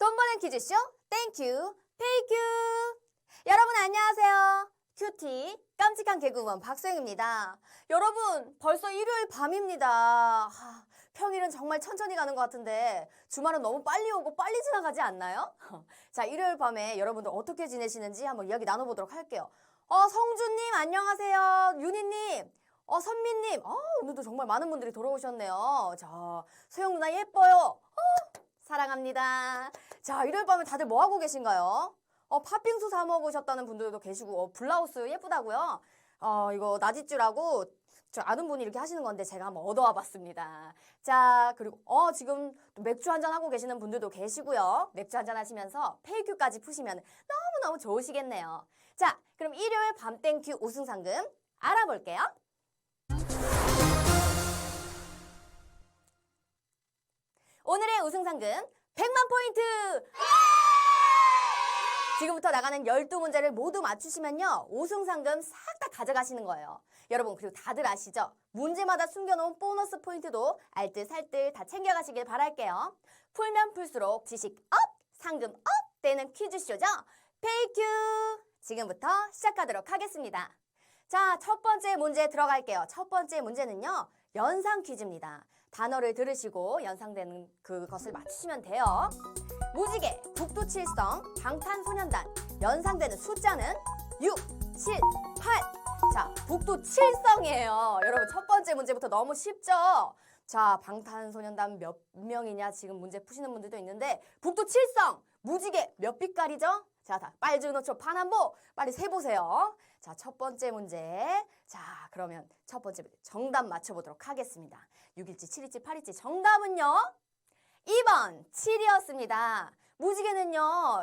돈 버는 퀴즈쇼 땡큐 페이큐. 여러분 안녕하세요. 큐티 깜찍한 개그우먼 박소영입니다. 여러분 벌써 일요일 밤입니다. 평일은 정말 천천히 가는 것 같은데 주말은 너무 빨리 오고 빨리 지나가지 않나요? 자, 일요일 밤에 여러분들 어떻게 지내시는지 한번 이야기 나눠보도록 할게요. 성주님 안녕하세요. 윤희님, 선미님, 오늘도 정말 많은 분들이 돌아오셨네요. 자, 소영 누나 예뻐요. 사랑합니다. 자, 일요일 밤에 다들 뭐 하고 계신가요? 팥빙수 사 먹으셨다는 분들도 계시고, 블라우스 예쁘다고요? 이거 나짓줄하고 저 아는 분이 이렇게 하시는 건데 제가 한번 얻어와 봤습니다. 자, 그리고 지금 또 맥주 한잔 하고 계시는 분들도 계시고요. 맥주 한잔 하시면서 페이큐까지 푸시면 너무너무 좋으시겠네요. 자, 그럼 일요일 밤 땡큐 우승 상금 알아볼게요. 오늘의 우승 상금 100만 포인트! 지금부터 나가는 12문제를 모두 맞추시면요, 우승 상금 싹 다 가져가시는 거예요. 여러분, 그리고 다들 아시죠? 문제마다 숨겨놓은 보너스 포인트도 알뜰살뜰 다 챙겨가시길 바랄게요. 풀면 풀수록 지식 업! 상금 업! 되는 퀴즈쇼죠? 페이큐! 지금부터 시작하도록 하겠습니다. 자, 첫 번째 문제 들어갈게요. 첫 번째 문제는요, 연상 퀴즈입니다. 단어를 들으시고 연상되는 그것을 맞추시면 돼요. 무지개, 북두칠성, 방탄소년단, 연상되는 숫자는 6, 7, 8. 자, 북두칠성이에요. 여러분, 첫 번째 문제부터 너무 쉽죠? 자, 방탄소년단 몇 명이냐 지금 문제 푸시는 분들도 있는데, 북두칠성, 무지개 몇 빛깔이죠? 자, 다 빨주노초 파남보 빨리 세보세요. 자, 첫 번째 문제. 자, 그러면 첫 번째 문제 정답 맞춰보도록 하겠습니다. 6일지, 7일지, 8일지 정답은요? 2번 7이었습니다. 무지개는요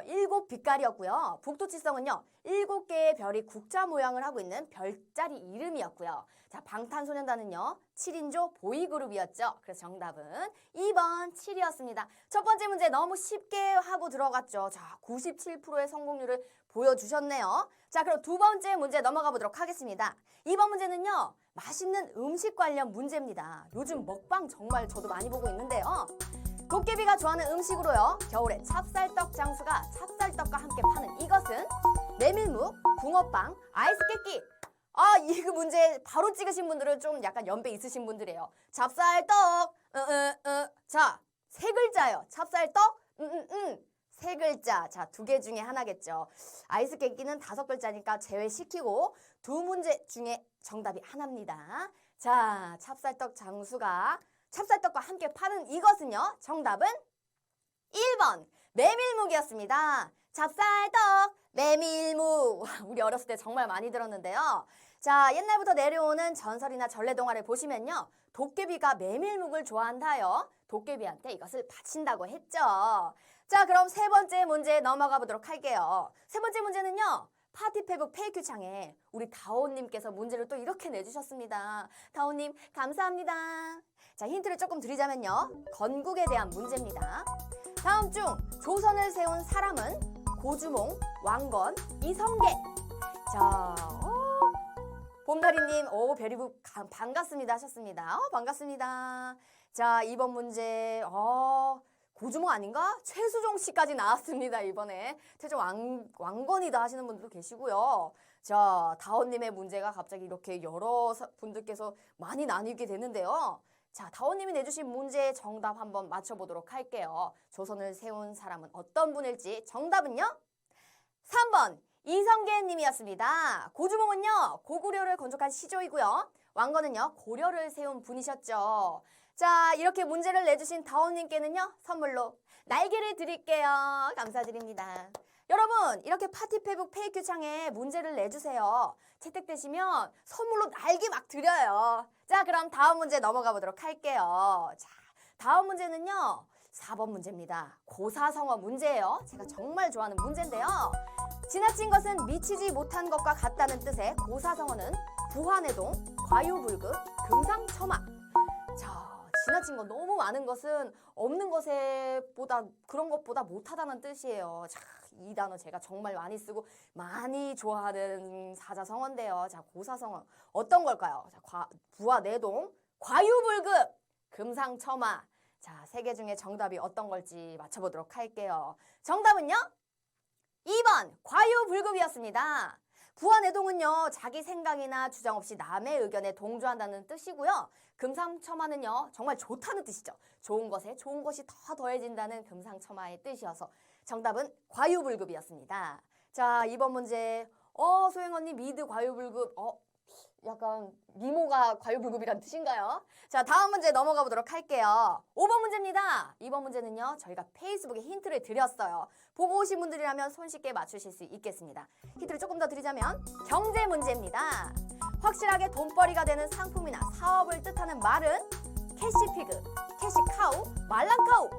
7빛깔이었고요. 북두칠성은요 7개의 별이 국자 모양을 하고 있는 별자리 이름이었고요. 자, 방탄소년단은요 7인조 보이그룹이었죠. 그래서 정답은 2번 7이었습니다. 첫 번째 문제 너무 쉽게 하고 들어갔죠. 자, 97%의 성공률을 보여주셨네요. 자, 그럼 두 번째 문제 넘어가 보도록 하겠습니다. 이번 문제는요 맛있는 음식 관련 문제입니다. 요즘 먹방 정말 저도 많이 보고 있는데요. 도깨비가 좋아하는 음식으로요, 겨울에 찹쌀떡 장수가 찹쌀떡과 함께 파는 이것은 메밀묵, 붕어빵, 아이스 깨끼. 이 문제 바로 찍으신 분들은 좀 약간 연배 있으신 분들이에요. 찹쌀떡, 자, 세 글자요. 찹쌀떡, 세 글자. 자, 두 개 중에 하나겠죠. 아이스 깨끼는 5글자니까 제외시키고 두 문제 중에 정답이 하나입니다. 자, 찹쌀떡 장수가 찹쌀떡과 함께 파는 이것은요, 정답은 1번 메밀묵이었습니다. 찹쌀떡, 메밀묵. 우리 어렸을 때 정말 많이 들었는데요. 자, 옛날부터 내려오는 전설이나 전래동화를 보시면요, 도깨비가 메밀묵을 좋아한다요. 도깨비한테 이것을 바친다고 했죠. 자, 그럼 세 번째 문제 넘어가 보도록 할게요. 세 번째 문제는요, 파티페북 페이큐 창에 우리 다온님께서 문제를 또 이렇게 내주셨습니다. 다온님 감사합니다. 자, 힌트를 조금 드리자면요, 건국에 대한 문제입니다. 다음 중 조선을 세운 사람은 고주몽, 왕건, 이성계. 자, 봄다리님, 별이부 반갑습니다 하셨습니다. 반갑습니다. 자, 이번 문제, 고주몽 아닌가? 최수종 씨까지 나왔습니다, 이번에. 최종 왕건이다 하시는 분들도 계시고요. 자, 다원님의 문제가 갑자기 이렇게 여러 분들께서 많이 나뉘게 되는데요. 자, 다원님이 내주신 문제의 정답 한번 맞춰보도록 할게요. 조선을 세운 사람은 어떤 분일지 정답은요? 3번 이성계 님이었습니다. 고주몽은요, 고구려를 건축한 시조이고요. 왕건은요, 고려를 세운 분이셨죠. 자, 이렇게 문제를 내주신 다온님께는요, 선물로 날개를 드릴게요. 감사드립니다. 여러분, 이렇게 파티페북 페이큐 창에 문제를 내주세요. 채택되시면 선물로 날개 막 드려요. 자, 그럼 다음 문제 넘어가 보도록 할게요. 자, 다음 문제는요, 4번 문제입니다. 고사성어 문제예요. 제가 정말 좋아하는 문제인데요. 지나친 것은 미치지 못한 것과 같다는 뜻의 고사성어는 부화내동, 과유불급, 금상첨화. 자, 지나친 거 너무 많은 것은 없는 것보다 그런 것보다 못하다는 뜻이에요. 자, 이 단어 제가 정말 많이 쓰고 많이 좋아하는 사자성어인데요. 자, 고사성어 어떤 걸까요? 자, 부화내동, 과유불급, 금상첨화. 자, 세 개 중에 정답이 어떤 걸지 맞춰보도록 할게요. 정답은요? 2번 과유불급이었습니다. 부안해동은요, 자기 생각이나 주장 없이 남의 의견에 동조한다는 뜻이고요. 금상첨화는요, 정말 좋다는 뜻이죠. 좋은 것에 좋은 것이 더 더해진다는 금상첨화의 뜻이어서 정답은 과유불급이었습니다. 자, 2번 문제. 소영 언니 미드 과유불급. 약간 미모가 과유불급이란 뜻인가요? 자, 다음 문제 넘어가 보도록 할게요. 5번 문제입니다. 2번 문제는요, 저희가 페이스북에 힌트를 드렸어요. 보고 오신 분들이라면 손쉽게 맞추실 수 있겠습니다. 힌트를 조금 더 드리자면 경제 문제입니다. 확실하게 돈벌이가 되는 상품이나 사업을 뜻하는 말은 캐시피그, 캐시카우, 말랑카우.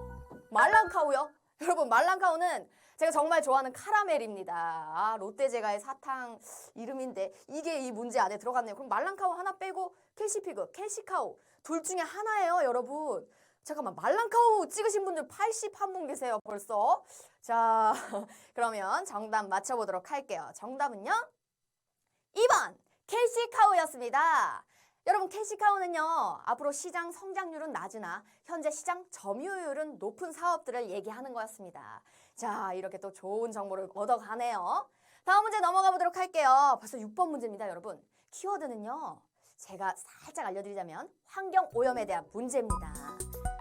말랑카우요? 여러분, 말랑카우는 제가 정말 좋아하는 카라멜입니다. 롯데제과의 사탕 이름인데 이게 이 문제 안에 들어갔네요. 그럼 말랑카우 하나 빼고 캐시피그, 캐시카우 둘 중에 하나예요, 여러분. 잠깐만, 말랑카우 찍으신 분들 81분 계세요, 벌써. 자, 그러면 정답 맞춰보도록 할게요. 정답은요? 2번 캐시카우였습니다. 여러분, 캐시카우는요, 앞으로 시장 성장률은 낮으나 현재 시장 점유율은 높은 사업들을 얘기하는 거였습니다. 자, 이렇게 또 좋은 정보를 얻어가네요. 다음 문제 넘어가 보도록 할게요. 벌써 6번 문제입니다, 여러분. 키워드는요, 제가 살짝 알려드리자면 환경오염에 대한 문제입니다.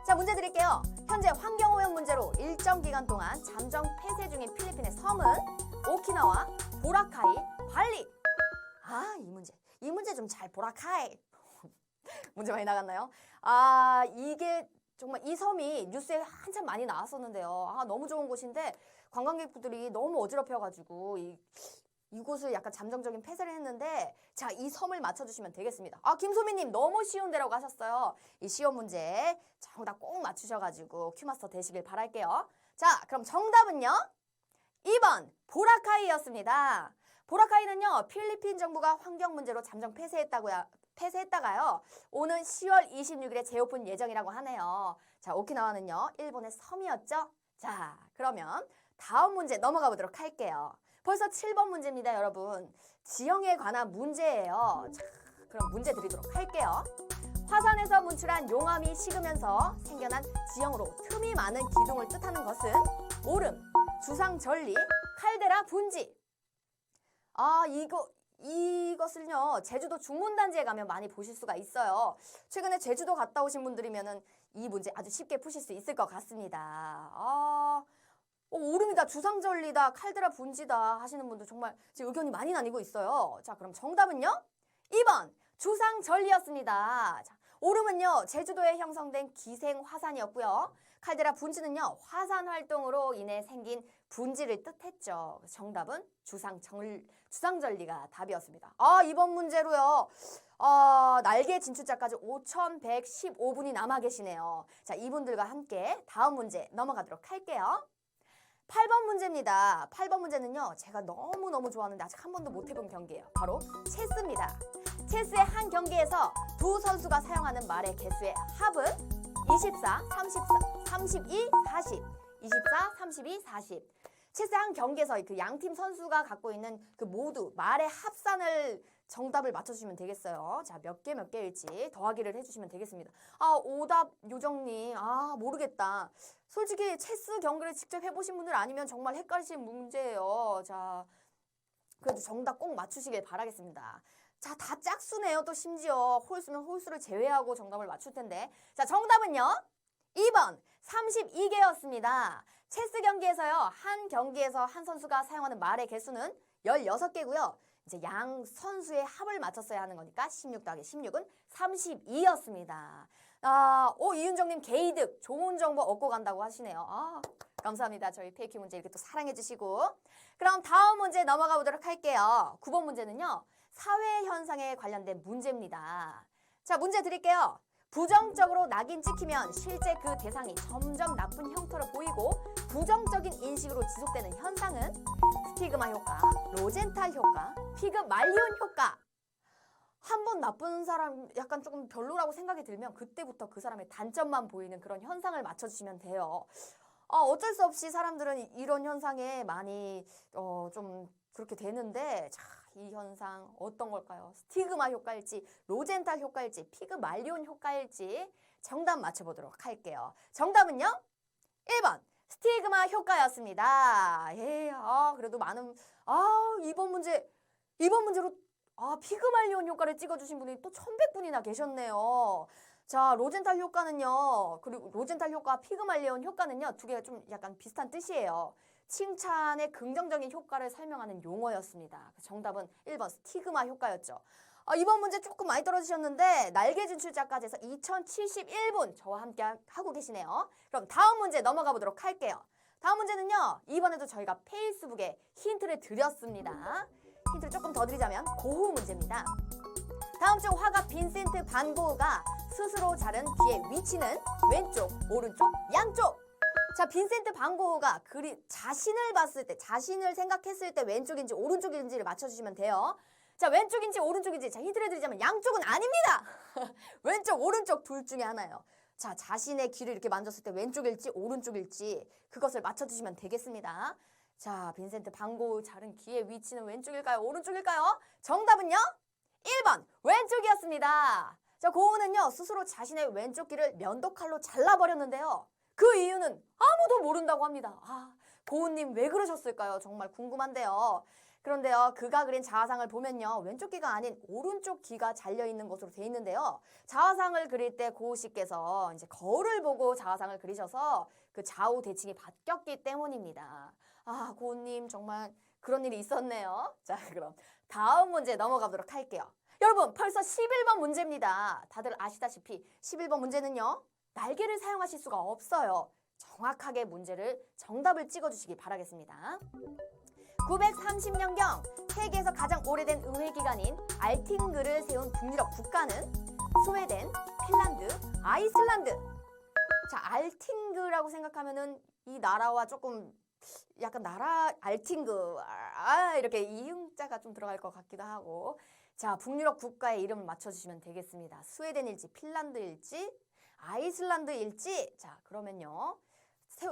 자, 문제 드릴게요. 현재 환경오염 문제로 일정 기간 동안 잠정 폐쇄 중인 필리핀의 섬은 오키나와, 보라카이, 발리. 이 문제 좀 잘 보라카이. 문제 많이 나갔나요? 이게 정말 이 섬이 뉴스에 한참 많이 나왔었는데요. 너무 좋은 곳인데 관광객분들이 너무 어지럽혀가지고 이곳을 약간 잠정적인 폐쇄를 했는데, 자, 이 섬을 맞춰주시면 되겠습니다. 김소미님 너무 쉬운 데라고 하셨어요. 이 쉬운 문제 정답 꼭 맞추셔가지고 큐마스터 되시길 바랄게요. 자, 그럼 정답은요? 2번 보라카이였습니다. 보라카이는요, 필리핀 정부가 환경 문제로 잠정 폐쇄했다가요, 오는 10월 26일에 재오픈 예정이라고 하네요. 자, 오키나와는요, 일본의 섬이었죠? 자, 그러면 다음 문제 넘어가 보도록 할게요. 벌써 7번 문제입니다, 여러분. 지형에 관한 문제예요. 자, 그럼 문제 드리도록 할게요. 화산에서 분출한 용암이 식으면서 생겨난 지형으로 틈이 많은 기둥을 뜻하는 것은 오름, 주상절리, 칼데라 분지. 이것을요, 제주도 중문단지에 가면 많이 보실 수가 있어요. 최근에 제주도 갔다 오신 분들이면은 이 문제 아주 쉽게 푸실 수 있을 것 같습니다. 오름이다, 주상절리다, 칼데라 분지다 하시는 분들 정말 지금 의견이 많이 나뉘고 있어요. 자, 그럼 정답은요? 2번 주상절리였습니다. 자, 오름은요, 제주도에 형성된 기생 화산이었고요. 칼데라 분지는요, 화산 활동으로 인해 생긴 분지를 뜻했죠. 정답은 주상절리가 답이었습니다. 이번 문제로요, 날개 진출자까지 5115분이 남아 계시네요. 자, 이분들과 함께 다음 문제 넘어가도록 할게요. 8번 문제입니다. 8번 문제는요, 제가 너무너무 좋아하는데 아직 한 번도 못 해본 경기예요. 바로 체스입니다. 체스의 한 경기에서 두 선수가 사용하는 말의 개수의 합은 24, 32, 40. 24, 32, 40. 체스 한 경기에서 그 양팀 선수가 갖고 있는 그 모두 말의 합산을 정답을 맞춰주시면 되겠어요. 자, 몇 개일지 더하기를 해주시면 되겠습니다. 오답 요정님, 모르겠다. 솔직히 체스 경기를 직접 해보신 분들 아니면 정말 헷갈리실 문제예요. 자, 그래도 정답 꼭 맞추시길 바라겠습니다. 자, 다 짝수네요. 또 심지어 홀수면 홀수를 제외하고 정답을 맞출 텐데. 자, 정답은요? 2번 32개였습니다. 체스 경기에서요, 한 경기에서 한 선수가 사용하는 말의 개수는 16개고요. 이제 양 선수의 합을 맞췄어야 하는 거니까 16 더하기 16은 32였습니다. 이윤정님 개이득 좋은 정보 얻고 간다고 하시네요. 감사합니다. 저희 페이키 문제 이렇게 또 사랑해 주시고. 그럼 다음 문제 넘어가 보도록 할게요. 9번 문제는요, 사회 현상에 관련된 문제입니다. 자, 문제 드릴게요. 부정적으로 낙인 찍히면 실제 그 대상이 점점 나쁜 형태를 보이고 부정적인 인식으로 지속되는 현상은 스티그마 효과, 로젠탈 효과, 피그말리온 효과. 한 번 나쁜 사람 약간 조금 별로라고 생각이 들면 그때부터 그 사람의 단점만 보이는 그런 현상을 맞춰주시면 돼요. 어쩔 수 없이 사람들은 이런 현상에 많이 좀 그렇게 되는데, 자, 이 현상 어떤 걸까요? 스티그마 효과일지, 로젠탈 효과일지, 피그말리온 효과일지. 정답 맞춰보도록 할게요. 정답은요? 1번 스티그마 효과였습니다. 예, 그래도 많은 이번 문제로 피그말리온 효과를 찍어주신 분이 또 1100분이나 계셨네요. 자, 로젠탈 효과는요, 그리고 로젠탈 효과, 피그말리온 효과는요, 두 개가 좀 약간 비슷한 뜻이에요. 칭찬의 긍정적인 효과를 설명하는 용어였습니다. 정답은 1번 스티그마 효과였죠. 이번 문제 조금 많이 떨어지셨는데 날개 진출자까지 해서 2071분 저와 함께 하고 계시네요. 그럼 다음 문제 넘어가 보도록 할게요. 다음 문제는요, 이번에도 저희가 페이스북에 힌트를 드렸습니다. 힌트를 조금 더 드리자면 고흐 문제입니다. 다음 중 화가 빈센트 반 고흐가 스스로 자른 귀의 위치는 왼쪽, 오른쪽, 양쪽. 자, 빈센트 반 고흐가 자신을 봤을 때, 자신을 생각했을 때 왼쪽인지 오른쪽인지를 맞춰주시면 돼요. 자, 왼쪽인지 오른쪽인지, 자, 힌트를 드리자면 양쪽은 아닙니다. 왼쪽, 오른쪽 둘 중에 하나예요. 자, 자신의 귀를 이렇게 만졌을 때 왼쪽일지 오른쪽일지 그것을 맞춰주시면 되겠습니다. 자, 빈센트 반 고흐 자른 귀의 위치는 왼쪽일까요? 오른쪽일까요? 정답은요? 1번 왼쪽이었습니다. 자, 고흐는요 스스로 자신의 왼쪽 귀를 면도칼로 잘라버렸는데요. 그 이유는 아무도 모른다고 합니다. 고흐님 왜 그러셨을까요? 정말 궁금한데요. 그런데요, 그가 그린 자화상을 보면요, 왼쪽 귀가 아닌 오른쪽 귀가 잘려있는 것으로 돼 있는데요. 자화상을 그릴 때 고흐 씨께서 이제 거울을 보고 자화상을 그리셔서 그 좌우 대칭이 바뀌었기 때문입니다. 고흐님 정말 그런 일이 있었네요. 자, 그럼 다음 문제 넘어가도록 할게요. 여러분, 벌써 11번 문제입니다. 다들 아시다시피 11번 문제는요, 날개를 사용하실 수가 없어요. 정확하게 정답을 찍어주시기 바라겠습니다. 930년경 세계에서 가장 오래된 의회기관인 알팅그를 세운 북유럽 국가는 스웨덴, 핀란드, 아이슬란드. 자, 알팅그라고 생각하면은 이 나라와 조금 약간 알팅그 이렇게 이응자가 좀 들어갈 것 같기도 하고. 자, 북유럽 국가의 이름을 맞춰주시면 되겠습니다. 스웨덴일지 핀란드일지 아이슬란드일지. 자, 그러면요,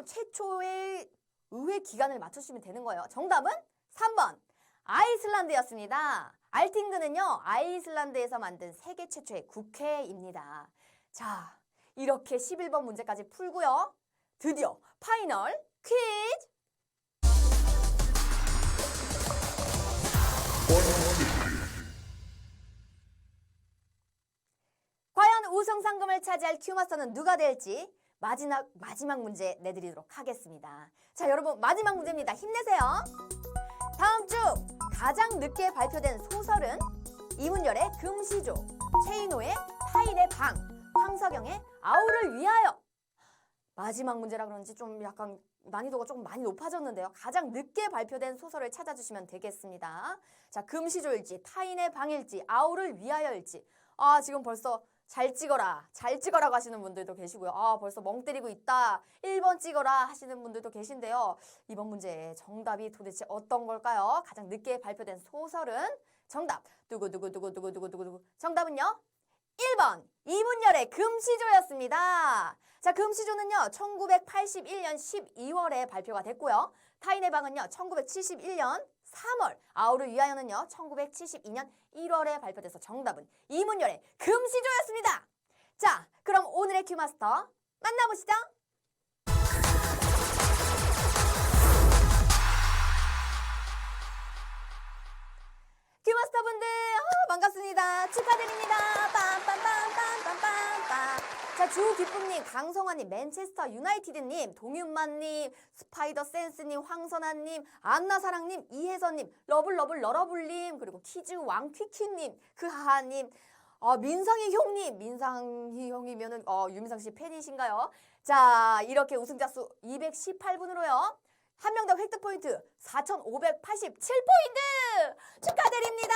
최초의 의회 기간을 맞춰주시면 되는 거예요. 정답은 3번 아이슬란드였습니다. 알팅그는요, 아이슬란드에서 만든 세계 최초의 국회입니다. 자, 이렇게 11번 문제까지 풀고요, 드디어 파이널 퀴즈! 과연 우승 상금을 차지할 큐마스터는 누가 될지 마지막 문제 내드리도록 하겠습니다. 자, 여러분, 마지막 문제입니다. 힘내세요. 다음 중 가장 늦게 발표된 소설은 이문열의 금시조, 최인호의 타인의 방, 황석영의 아우를 위하여. 마지막 문제라 그런지 좀 약간 난이도가 조금 많이 높아졌는데요. 가장 늦게 발표된 소설을 찾아주시면 되겠습니다. 자, 금시조일지, 타인의 방일지, 아우를 위하여일지. 지금 벌써 잘 찍어라고 하시는 분들도 계시고요. 벌써 멍 때리고 있다, 1번 찍어라 하시는 분들도 계신데요. 이번 문제의 정답이 도대체 어떤 걸까요? 가장 늦게 발표된 소설은 정답 두구두구두구두구두구두구. 정답은요, 1번 이문열의 금시조였습니다. 자, 금시조는요 1981년 12월에 발표가 됐고요. 타인의 방은요 1971년 3월, 아우를 위하여는요 1972년 1월에 발표돼서 정답은 이문열의 금시조였습니다. 자, 그럼 오늘의 큐마스터 만나보시죠. 큐마스터분들 반갑습니다. 축하드립니다. 빰빰빰빰빰빰빰. 자, 주기쁨님, 강성환님, 맨체스터 유나이티드님, 동윤만님, 스파이더센스님, 황선아님, 안나사랑님, 이혜선님, 러블러블님, 그리고 퀴즈 왕퀴퀴님, 그하하님, 민상희 형님, 민상희 형이면은 유민상 씨 팬이신가요? 자, 이렇게 우승자 수 218분으로요. 한 명당 획득 포인트 4,587포인트! 축하드립니다.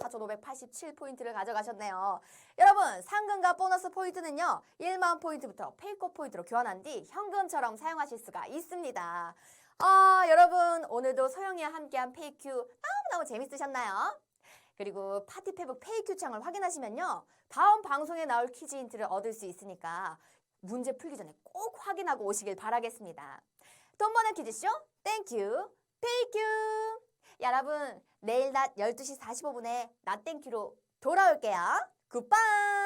4,587포인트를 가져가셨네요. 여러분, 상금과 보너스 포인트는요, 1만 포인트부터 페이커 포인트로 교환한 뒤 현금처럼 사용하실 수가 있습니다. 여러분, 오늘도 소영이와 함께한 페이큐 너무너무 재밌으셨나요? 그리고 파티페북 페이큐 창을 확인하시면요, 다음 방송에 나올 퀴즈 힌트를 얻을 수 있으니까 문제 풀기 전에 꼭 확인하고 오시길 바라겠습니다. 돈 버는 퀴즈쇼 땡큐 페이큐. 여러분, 내일 낮 12시 45분에 나 땡큐로 돌아올게요. 굿바이.